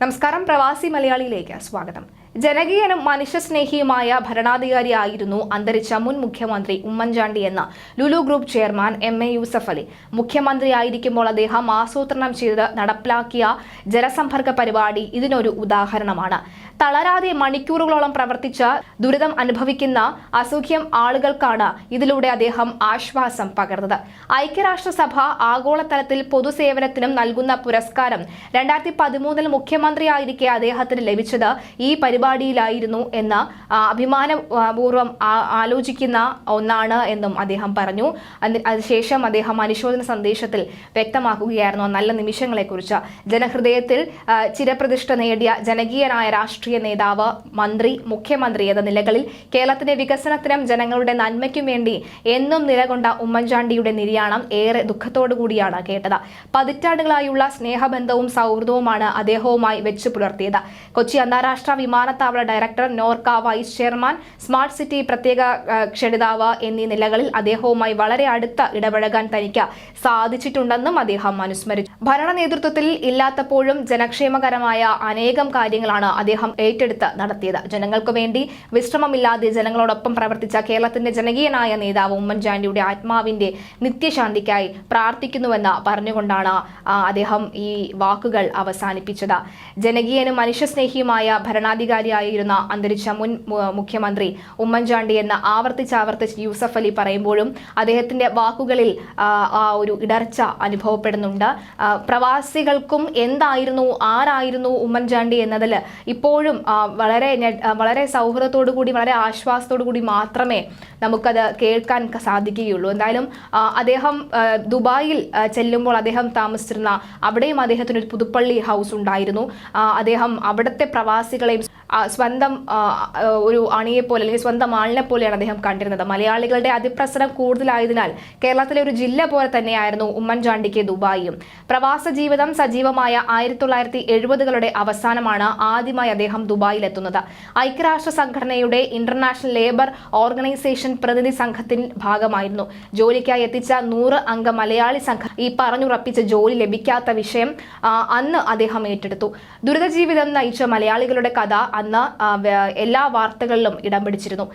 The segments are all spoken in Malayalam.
നമസ്കാരം. പ്രവാസി മലയാളിയിലേക്ക് സ്വാഗതം. ജനകീയനും മനുഷ്യസ്നേഹിയുമായ ഭരണാധികാരിയായിരുന്നു അന്തരിച്ച മുൻ മുഖ്യമന്ത്രി ഉമ്മൻചാണ്ടി എന്ന Lulu group chairman MA Yusuf Ali. മുഖ്യമന്ത്രിയായിരിക്കുമ്പോൾ അദ്ദേഹം ആസൂത്രണം ചെയ്ത് നടപ്പിലാക്കിയ ജനസമ്പർക്ക പരിപാടി ഇതിനൊരു ഉദാഹരണമാണ്. തളരാതെ മണിക്കൂറുകളോളം പ്രവർത്തിച്ച ദുരിതം അനുഭവിക്കുന്ന അസുഖ്യം ആളുകൾക്കാണ് ഇതിലൂടെ അദ്ദേഹം ആശ്വാസം പകർന്നത്. ഐക്യരാഷ്ട്രസഭ ആഗോളതലത്തിൽ പൊതുസേവനത്തിനും നൽകുന്ന പുരസ്കാരം 2013 മുഖ്യമന്ത്രിയായിരിക്കെ അദ്ദേഹത്തിന് ലഭിച്ചത് ഈ പരിപാടിയിലായിരുന്നു എന്ന് അഭിമാനപൂർവ്വം ആലോചിക്കുന്ന ഒന്നാണ് എന്നും അദ്ദേഹം പറഞ്ഞു. അതിനുശേഷം അദ്ദേഹം അനുശോചന സന്ദേശത്തിൽ വ്യക്തമാക്കുകയായിരുന്നു നല്ല നിമിഷങ്ങളെക്കുറിച്ച്. ജനഹൃദയത്തിൽ ചിരപ്രതിഷ്ഠ നേടിയ ജനകീയനായ രാഷ്ട്രീയ നേതാവ്, മന്ത്രി, മുഖ്യമന്ത്രി എന്ന നിലകളിൽ കേരളത്തിന്റെ വികസനത്തിനും ജനങ്ങളുടെ നന്മയ്ക്കും വേണ്ടി എന്നും നിലകൊണ്ട ഉമ്മൻചാണ്ടിയുടെ നിര്യാണം ഏറെ ദുഃഖത്തോടു കൂടിയാണ് കേട്ടത്. പതിറ്റാണ്ടുകളായുള്ള സ്നേഹബന്ധവും സൗഹൃദവുമാണ് അദ്ദേഹവുമായി വെച്ചു പുലർത്തിയത്. കൊച്ചി അന്താരാഷ്ട്ര വിമാനത്താവള director, Norka vice chairman, smart city പ്രത്യേക ക്ഷണിതാവ് എന്നീ നിലകളിൽ അദ്ദേഹവുമായി വളരെ അടുത്ത് ഇടപഴകാൻ തനിക്ക് സാധിച്ചിട്ടുണ്ടെന്നും അദ്ദേഹം അനുസ്മരിച്ചു. ഭരണ നേതൃത്വത്തിൽ ഇല്ലാത്തപ്പോഴും ജനക്ഷേമകരമായ അനേകം കാര്യങ്ങളാണ് അദ്ദേഹം ഏറ്റെടുത്ത് നടത്തിയത്. ജനങ്ങൾക്ക് വേണ്ടി വിശ്രമമില്ലാതെ ജനങ്ങളോടൊപ്പം പ്രവർത്തിച്ച കേരളത്തിന്റെ ജനകീയനായ നേതാവ് ഉമ്മൻചാണ്ടിയുടെ ആത്മാവിന്റെ നിത്യശാന്തിക്കായി പ്രാർത്ഥിക്കുന്നുവെന്ന് പറഞ്ഞുകൊണ്ടാണ് അദ്ദേഹം ഈ വാക്കുകൾ അവസാനിപ്പിച്ചത്. ജനകീയനും മനുഷ്യസ്നേഹിയുമായ ഭരണാധികാരിയായിരുന്ന അന്തരിച്ച മുൻ മുഖ്യമന്ത്രി ഉമ്മൻചാണ്ടി എന്ന് ആവർത്തിച്ച് യൂസഫ് അലി പറയുമ്പോഴും അദ്ദേഹത്തിന്റെ വാക്കുകളിൽ ആ ഒരു ഇടർച്ച അനുഭവപ്പെടുന്നുണ്ട്. പ്രവാസികൾക്കും എന്തായിരുന്നു, ആരായിരുന്നു ഉമ്മൻചാണ്ടി എന്നതിൽ ഇപ്പോഴും വളരെ സൗഹൃദത്തോടു കൂടി, വളരെ ആശ്വാസത്തോടു കൂടി മാത്രമേ നമുക്കത് കേൾക്കാൻ സാധിക്കുകയുള്ളൂ. എന്തായാലും അദ്ദേഹം ദുബായിൽ ചെല്ലുമ്പോൾ അദ്ദേഹം താമസിച്ചിരുന്ന അവിടെയും അദ്ദേഹത്തിന് ഒരു പുതുപ്പള്ളി ഹൗസ് ഉണ്ടായിരുന്നു. അദ്ദേഹം അവിടുത്തെ പ്രവാസികളെയും സ്വന്തം ഒരു അണിയെപ്പോലെ അല്ലെങ്കിൽ സ്വന്തം ആളിനെ പോലെയാണ് അദ്ദേഹം കണ്ടിരുന്നത്. മലയാളികളുടെ അതിപ്രസരം കൂടുതലായതിനാൽ കേരളത്തിലെ ഒരു ജില്ല പോലെ തന്നെയായിരുന്നു ഉമ്മൻചാണ്ടിക്ക് ദുബായിയും. പ്രവാസ ജീവിതം സജീവമായ 1970കളുടെ അവസാനമാണ് ആദ്യമായി അദ്ദേഹം ദുബായിലെത്തുന്നത്. ഐക്യരാഷ്ട്ര സംഘടനയുടെ ഇന്റർനാഷണൽ ലേബർ ഓർഗനൈസേഷൻ പ്രതിനിധി സംഘത്തിന്റെ ഭാഗമായിരുന്നു. ജോലിക്കായി എത്തിച്ച 100 അംഗ മലയാളി സംഘം ഈ പറഞ്ഞുറപ്പിച്ച ജോലി ലഭിക്കാത്ത വിഷയം അന്ന് അദ്ദേഹം ഏറ്റെടുത്തു. ദുരിതജീവിതം നയിച്ച മലയാളികളുടെ കഥ അന്ന് എല്ലാ വാർത്തകളിലും ഇടം പിടിച്ചിരുന്നു.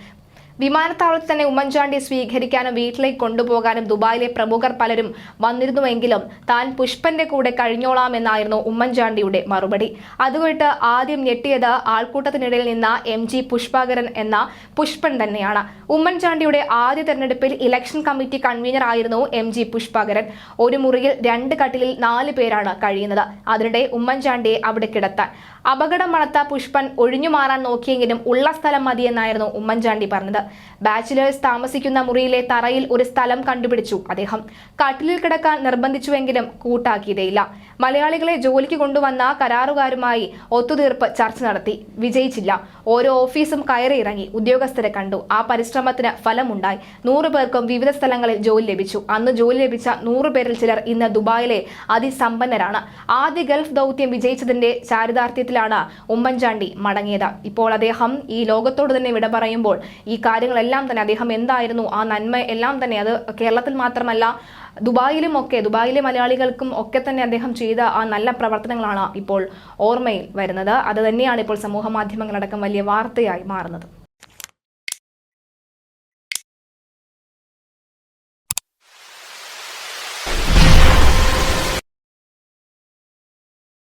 വിമാനത്താവളത്തിൽ തന്നെ ഉമ്മൻചാണ്ടിയെ സ്വീകരിക്കാനും വീട്ടിലേക്ക് കൊണ്ടുപോകാനും ദുബായിലെ പ്രമുഖർ പലരും വന്നിരുന്നുവെങ്കിലും താൻ പുഷ്പന്റെ കൂടെ കഴിഞ്ഞോളാമെന്നായിരുന്നു ഉമ്മൻചാണ്ടിയുടെ മറുപടി. അതുകൊണ്ട് ആദ്യം ഞെട്ടിയത് ആൾക്കൂട്ടത്തിനിടയിൽ നിന്ന MG പുഷ്പകരൻ എന്ന പുഷ്പൻ തന്നെയാണ്. ഉമ്മൻചാണ്ടിയുടെ ആദ്യ തെരഞ്ഞെടുപ്പിൽ ഇലക്ഷൻ കമ്മിറ്റി കൺവീനർ ആയിരുന്നു MG പുഷ്പകരൻ. ഒരു മുറിയിൽ 2 കട്ടിലിൽ 4 പേരാണ് കഴിയുന്നത്. അതിനിടെ ഉമ്മൻചാണ്ടിയെ അവിടെ കിടത്താൻ അപകടം മണത്ത പുഷ്പൻ ഒഴിഞ്ഞുമാറാൻ നോക്കിയെങ്കിലും ഉള്ള സ്ഥലം മതിയെന്നായിരുന്നു ഉമ്മൻചാണ്ടി പറഞ്ഞത്. ബാച്ചിലേഴ്സ് താമസിക്കുന്ന മുറിയിലെ തറയിൽ ഒരു സ്ഥലം കണ്ടുപിടിച്ചു അദ്ദേഹം. കട്ടിലിൽ കിടക്കാൻ നിർബന്ധിച്ചുവെങ്കിലും കൂട്ടാക്കിയതേയില്ല. മലയാളികളെ ജോലിക്ക് കൊണ്ടുവന്ന കരാറുകാരുമായി ഒത്തുതീർപ്പ് ചർച്ച നടത്തി. വിജയിച്ചില്ല. ഓരോ ഓഫീസും കയറി ഇറങ്ങി ഉദ്യോഗസ്ഥരെ കണ്ടു. ആ പരിശ്രമത്തിന് ഫലമുണ്ടായി. 100 പേർക്കും വിവിധ സ്ഥലങ്ങളിൽ ജോലി ലഭിച്ചു. അന്ന് ജോലി ലഭിച്ച 100 പേരിൽ ചിലർ ഇന്ന് ദുബായിലെ അതിസമ്പന്നരാണ്. ആദ്യ ഗൾഫ് ദൗത്യം വിജയിച്ചതിന്റെ ചാരിതാർത്ഥ്യത്തിലാണ് ഉമ്മൻചാണ്ടി മടങ്ങിയത്. ഇപ്പോൾ അദ്ദേഹം ഈ ലോകത്തോട് തന്നെ വിട പറയുമ്പോൾ ഈ കാര്യങ്ങളെല്ലാം തന്നെ അദ്ദേഹം എന്തായിരുന്നു, ആ നന്മ എല്ലാം തന്നെ അത് കേരളത്തിൽ മാത്രമല്ല ദുബായിലെ മലയാളികൾക്കും ഒക്കെ തന്നെ അദ്ദേഹം ചെയ്ത ആ നല്ല പ്രവർത്തനങ്ങളാണ് ഇപ്പോൾ ഓർമ്മയിൽ വരുന്നത്. അത് തന്നെയാണ് ഇപ്പോൾ സമൂഹ മാധ്യമങ്ങളടക്കം വലിയ വാർത്തയായി മാറുന്നത്.